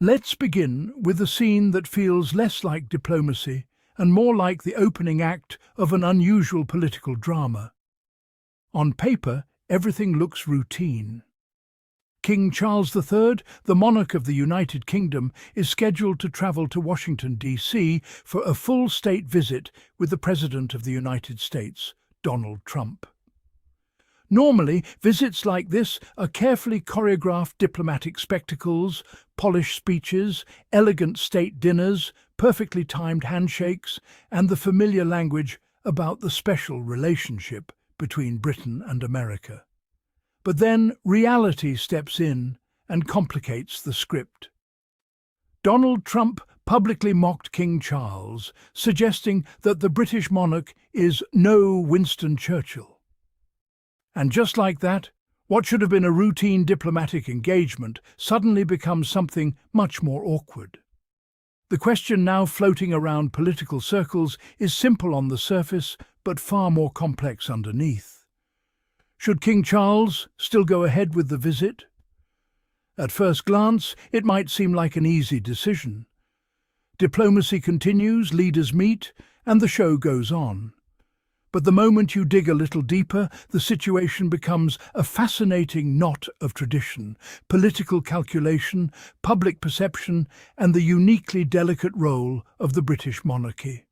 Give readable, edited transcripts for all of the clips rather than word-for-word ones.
Let's begin with a scene that feels less like diplomacy and more like the opening act of an unusual political drama. On paper, everything looks routine. King Charles III, the monarch of the United Kingdom, is scheduled to travel to Washington, D.C. for a full state visit with the President of the United States, Donald Trump. Normally, visits like this are carefully choreographed diplomatic spectacles, polished speeches, elegant state dinners, perfectly timed handshakes, and the familiar language about the special relationship between Britain and America. But then reality steps in and complicates the script. Donald Trump publicly mocked King Charles, suggesting that the British monarch is no Winston Churchill. And just like that, what should have been a routine diplomatic engagement suddenly becomes something much more awkward. The question now floating around political circles is simple on the surface, but far more complex underneath. Should King Charles still go ahead with the visit? At first glance, it might seem like an easy decision. Diplomacy continues, leaders meet, and the show goes on. But the moment you dig a little deeper, the situation becomes a fascinating knot of tradition, political calculation, public perception, and the uniquely delicate role of the British monarchy.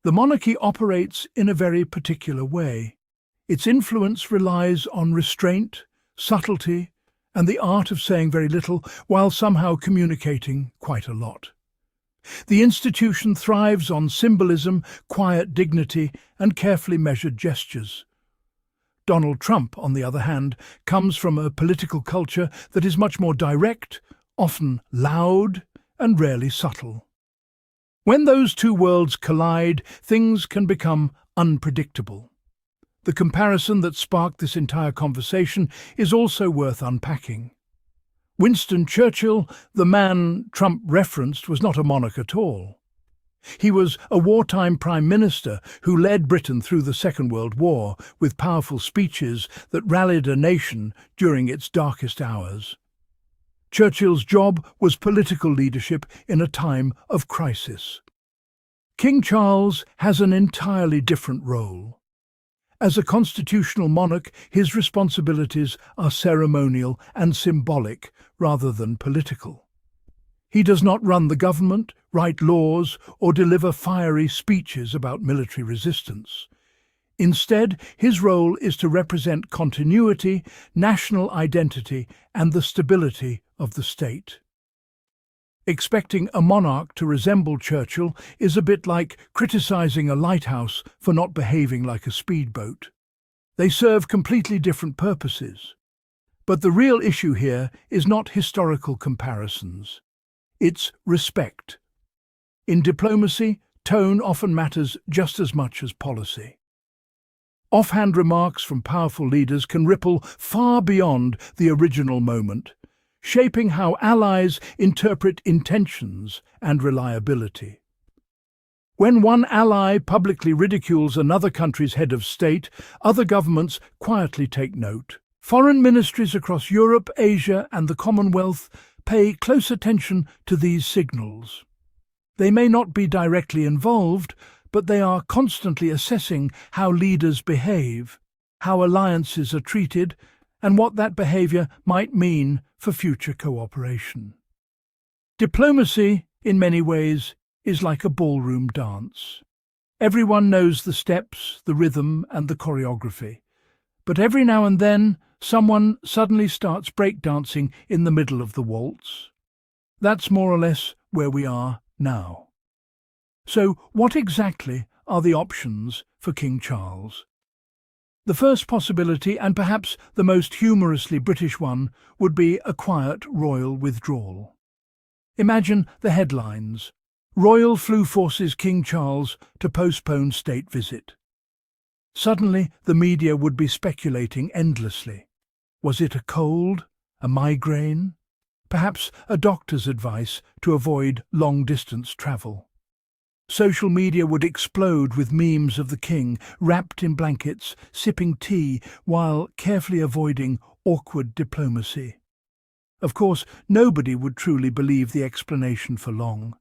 The monarchy operates in a very particular way. Its influence relies on restraint, subtlety, and the art of saying very little while somehow communicating quite a lot. The institution thrives on symbolism, quiet dignity, and carefully measured gestures. Donald Trump, on the other hand, comes from a political culture that is much more direct, often loud, and rarely subtle. When those two worlds collide, things can become unpredictable. The comparison that sparked this entire conversation is also worth unpacking. Winston Churchill, the man Trump referenced, was not a monarch at all. He was a wartime prime minister who led Britain through the Second World War with powerful speeches that rallied a nation during its darkest hours. Churchill's job was political leadership in a time of crisis. King Charles has an entirely different role. As a constitutional monarch, his responsibilities are ceremonial and symbolic rather than political. He does not run the government, write laws, or deliver fiery speeches about military resistance. Instead, his role is to represent continuity, national identity, and the stability of the state. Expecting a monarch to resemble Churchill is a bit like criticizing a lighthouse for not behaving like a speedboat. They serve completely different purposes. But the real issue here is not historical comparisons. It's respect. In diplomacy, tone often matters just as much as policy. Offhand remarks from powerful leaders can ripple far beyond the original moment, shaping how allies interpret intentions and reliability. When one ally publicly ridicules another country's head of state, other governments quietly take note. Foreign ministries across Europe, Asia, and the Commonwealth pay close attention to these signals. They may not be directly involved, but they are constantly assessing how leaders behave, how alliances are treated, and what that behavior might mean for future cooperation. Diplomacy, in many ways, is like a ballroom dance. Everyone knows the steps, the rhythm, and the choreography. But every now and then, someone suddenly starts breakdancing in the middle of the waltz. That's more or less where we are now. So, what exactly are the options for King Charles? The first possibility, and perhaps the most humorously British one, would be a quiet royal withdrawal. Imagine the headlines. Royal flu forces King Charles to postpone state visit. Suddenly, the media would be speculating endlessly. Was it a cold? A migraine? Perhaps a doctor's advice to avoid long-distance travel. Social media would explode with memes of the king, wrapped in blankets, sipping tea, while carefully avoiding awkward diplomacy. Of course, nobody would truly believe the explanation for long,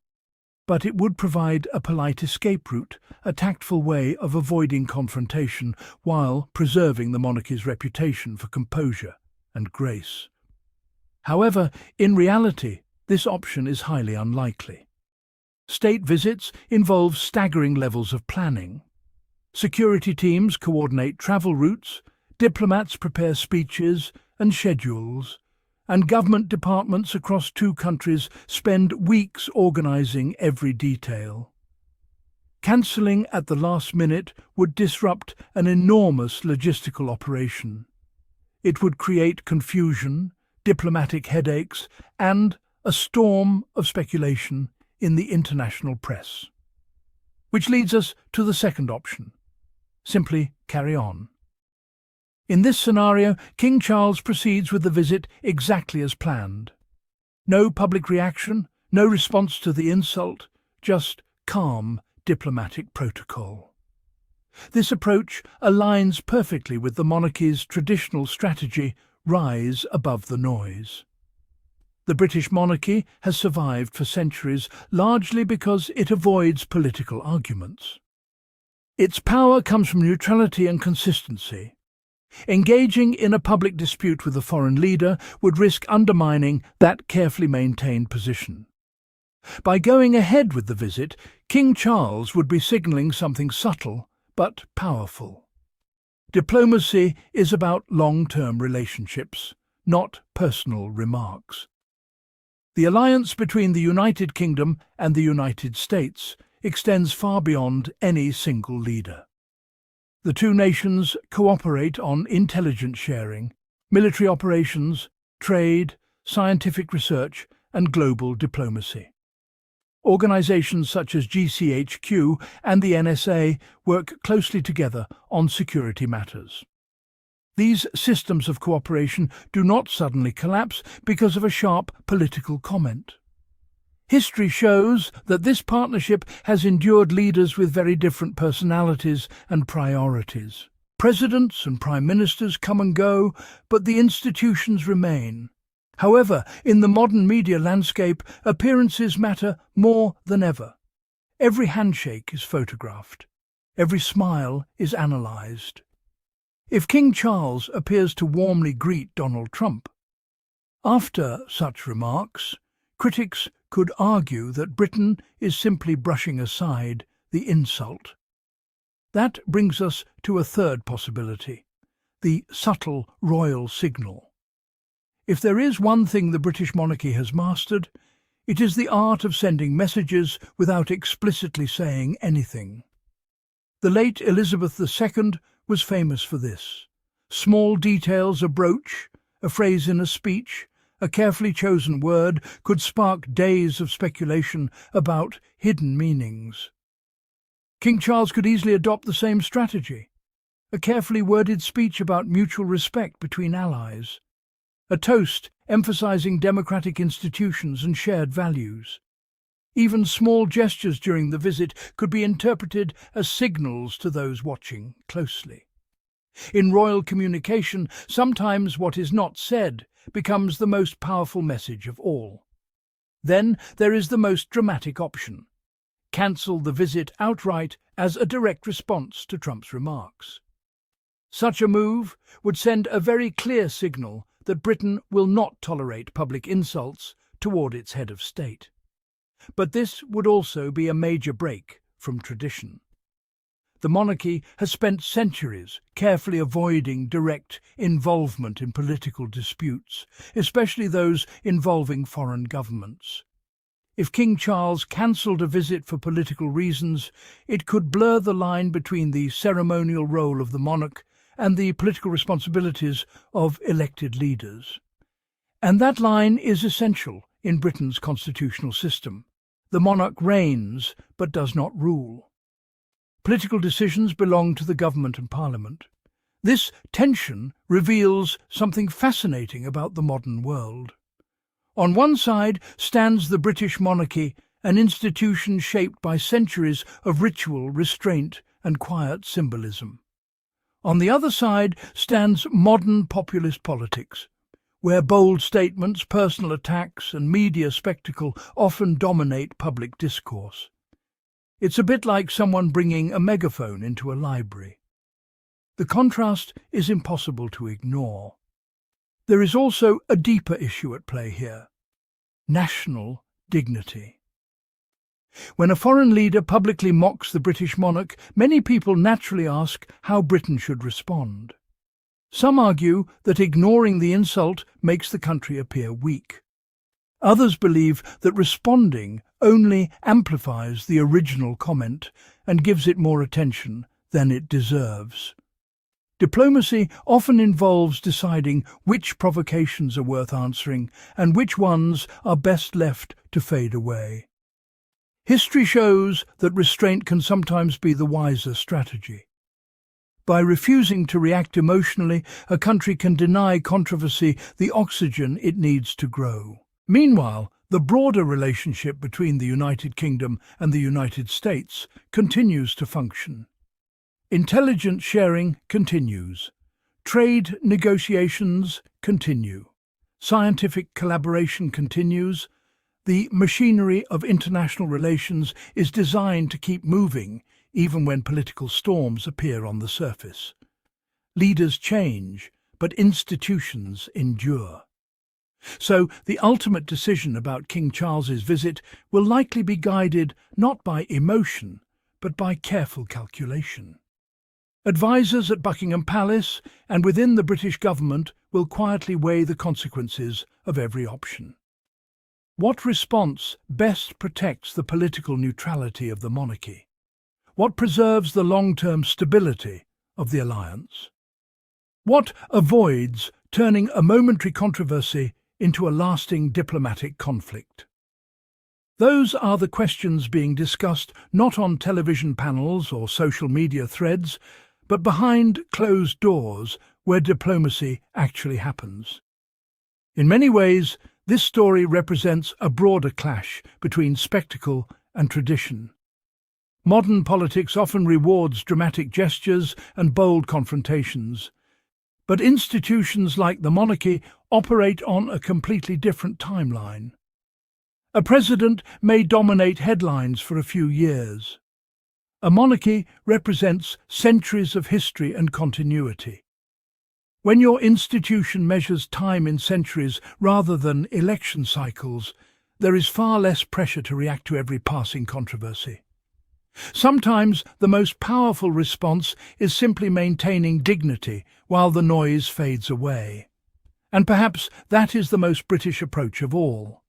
but it would provide a polite escape route, a tactful way of avoiding confrontation while preserving the monarchy's reputation for composure and grace. However, in reality, this option is highly unlikely. State visits involve staggering levels of planning. Security teams coordinate travel routes, diplomats prepare speeches and schedules, and government departments across 2 countries spend weeks organizing every detail. Cancelling at the last minute would disrupt an enormous logistical operation. It would create confusion, diplomatic headaches, and a storm of speculation in the international press. Which leads us to the second option: simply carry on. In this scenario, King Charles proceeds with the visit exactly as planned. No public reaction, no response to the insult, just calm diplomatic protocol. This approach aligns perfectly with the monarchy's traditional strategy: rise above the noise. The British monarchy has survived for centuries largely because it avoids political arguments. Its power comes from neutrality and consistency. Engaging in a public dispute with a foreign leader would risk undermining that carefully maintained position. By going ahead with the visit, King Charles would be signalling something subtle but powerful. Diplomacy is about long-term relationships, not personal remarks. The alliance between the United Kingdom and the United States extends far beyond any single leader. The 2 nations cooperate on intelligence sharing, military operations, trade, scientific research, and global diplomacy. Organizations such as GCHQ and the NSA work closely together on security matters. These systems of cooperation do not suddenly collapse because of a sharp political comment. History shows that this partnership has endured leaders with very different personalities and priorities. Presidents and prime ministers come and go, but the institutions remain. However, in the modern media landscape, appearances matter more than ever. Every handshake is photographed. Every smile is analysed. If King Charles appears to warmly greet Donald Trump, after such remarks, critics could argue that Britain is simply brushing aside the insult. That brings us to a third possibility: the subtle royal signal. If there is one thing the British monarchy has mastered, it is the art of sending messages without explicitly saying anything. The late Elizabeth II was famous for this. Small details, a brooch, a phrase in a speech, a carefully chosen word could spark days of speculation about hidden meanings. King Charles could easily adopt the same strategy: a carefully worded speech about mutual respect between allies, a toast emphasizing democratic institutions and shared values. Even small gestures during the visit could be interpreted as signals to those watching closely. In royal communication, sometimes what is not said becomes the most powerful message of all. Then there is the most dramatic option: cancel the visit outright as a direct response to Trump's remarks. Such a move would send a very clear signal that Britain will not tolerate public insults toward its head of state. But this would also be a major break from tradition. The monarchy has spent centuries carefully avoiding direct involvement in political disputes, especially those involving foreign governments. If King Charles cancelled a visit for political reasons, it could blur the line between the ceremonial role of the monarch and the political responsibilities of elected leaders. And that line is essential in Britain's constitutional system. The monarch reigns but does not rule. Political decisions belong to the government and parliament. This tension reveals something fascinating about the modern world. On one side stands the British monarchy, an institution shaped by centuries of ritual, restraint, and quiet symbolism. On the other side stands modern populist politics, where bold statements, personal attacks, and media spectacle often dominate public discourse. It's a bit like someone bringing a megaphone into a library. The contrast is impossible to ignore. There is also a deeper issue at play here: national dignity. When a foreign leader publicly mocks the British monarch, many people naturally ask how Britain should respond. Some argue that ignoring the insult makes the country appear weak. Others believe that responding only amplifies the original comment and gives it more attention than it deserves. Diplomacy often involves deciding which provocations are worth answering and which ones are best left to fade away. History shows that restraint can sometimes be the wiser strategy. By refusing to react emotionally, a country can deny controversy the oxygen it needs to grow. Meanwhile, the broader relationship between the United Kingdom and the United States continues to function. Intelligence sharing continues. Trade negotiations continue. Scientific collaboration continues. The machinery of international relations is designed to keep moving, even when political storms appear on the surface. Leaders change, but institutions endure. So the ultimate decision about King Charles's visit will likely be guided not by emotion, but by careful calculation. Advisors at Buckingham Palace and within the British government will quietly weigh the consequences of every option. What response best protects the political neutrality of the monarchy? What preserves the long-term stability of the alliance? What avoids turning a momentary controversy into a lasting diplomatic conflict? Those are the questions being discussed not on television panels or social media threads, but behind closed doors where diplomacy actually happens. In many ways, this story represents a broader clash between spectacle and tradition. Modern politics often rewards dramatic gestures and bold confrontations, but institutions like the monarchy operate on a completely different timeline. A president may dominate headlines for a few years. A monarchy represents centuries of history and continuity. When your institution measures time in centuries rather than election cycles, there is far less pressure to react to every passing controversy. Sometimes the most powerful response is simply maintaining dignity while the noise fades away. And perhaps that is the most British approach of all.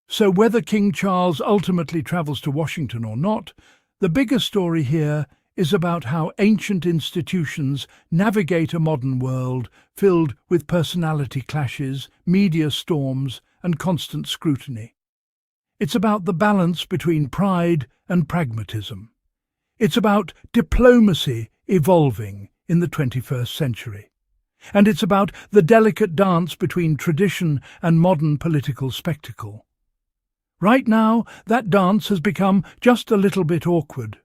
So whether King Charles ultimately travels to Washington or not, the bigger story here is about how ancient institutions navigate a modern world filled with personality clashes, media storms, and constant scrutiny. It's about the balance between pride and pragmatism. It's about diplomacy evolving in the 21st century. And it's about the delicate dance between tradition and modern political spectacle. Right now, that dance has become just a little bit awkward.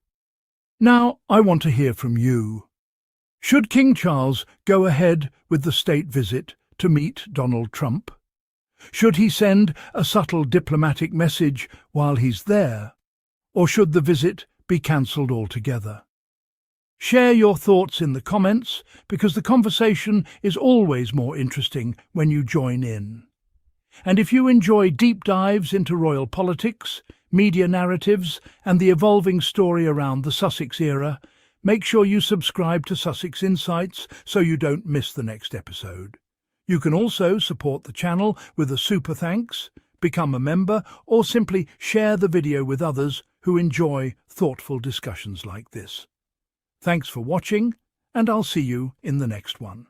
Now, I want to hear from you. Should King Charles go ahead with the state visit to meet Donald Trump? Should he send a subtle diplomatic message while he's there? Or should the visit be cancelled altogether? Share your thoughts in the comments, because the conversation is always more interesting when you join in. And if you enjoy deep dives into royal politics, media narratives, and the evolving story around the Sussex era, make sure you subscribe to Sussex Insights so you don't miss the next episode. You can also support the channel with a super thanks, become a member, or simply share the video with others who enjoy thoughtful discussions like this. Thanks for watching, and I'll see you in the next one.